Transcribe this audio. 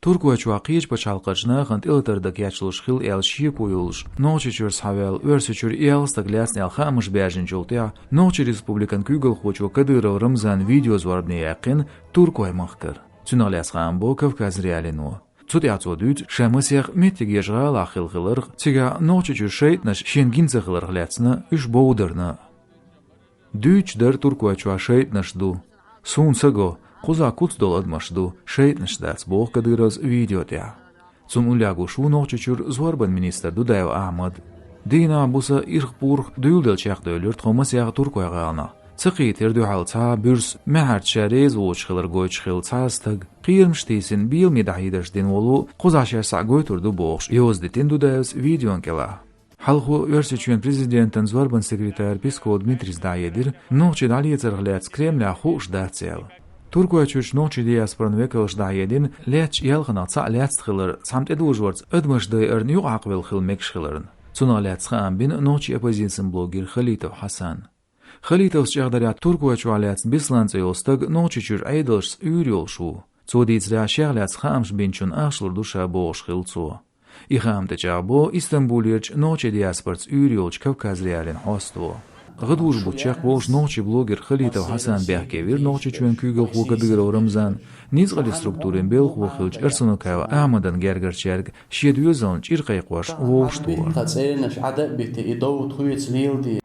Turku çuaqiyç paçalqaçna xantilterdek yaçlışxil elşi koyulş. Noçiçür savel örsüçür elstak lesnel xamış bejinjoltya. Noçi respublikan kügel xoço Kadyrov Ramzan videos varbne yaqin Turkuy maqkır. Tünales xan bu Kavkaz realino. Цудяцодüt şemasiyaq metlik yajğal axilğılırq, tiga noçiçür şeytnaş şenginzıqılırqlatsna üş bowdırna. Düç der Turkuy çua şeytnaş du. Sunsago Quza kutsdoladmaşdu, şeytnaşdats boğ Kadyrovs videoda. Sun ulyagu şu noçiçür zorban minister Dudayev Ahmad. Dina busa irqburq düyüldelçaq dölür Tomasiyaq Turkuy qalna. Sıqiytir dühalta bürs mehart şerez oçqılır goyçqılta stag. Qiyirmişteysin bil medahidaşdin olu quzaşersa goyturdu boğş. Yozditin Dudayevs videon kela. Halxu örsüçün prezidentin zorban sekreter Pisko Dmitris Dayedir, noçi daliyetırgılats Kremля xuş datsel. Turkuy çüç noçi diasporan vekalış dayedin, leç yalğına ca leçtxılır, samt edujvarts ödmüşday örn yuq aqvel xil mekşxılırın. Suna leçxan bin noçi opozitsin blogger Khalitov Hasan. Khalitov çağdarya Turkuy çualets bislans yolstag noçi çür aydılş üryol şu. Coditsra şeğlets xamş binçun axlur duşa boğş xilcu. İxamda çağbo İstanbulirç noçi diasports üryolç Kavkaz realin hostu. Gıduş bu çaq boş noçi blogger Khalitov Hasan Behkevir noçi çün kügel xu Kadyrov Ramzan nizqali strukturin bel xu xilç Ersunokava Ahmadan gergerçerg şedüyözalınç irqay qoş oğuştu. Qatsaynash ada bitti idov txuyets lildi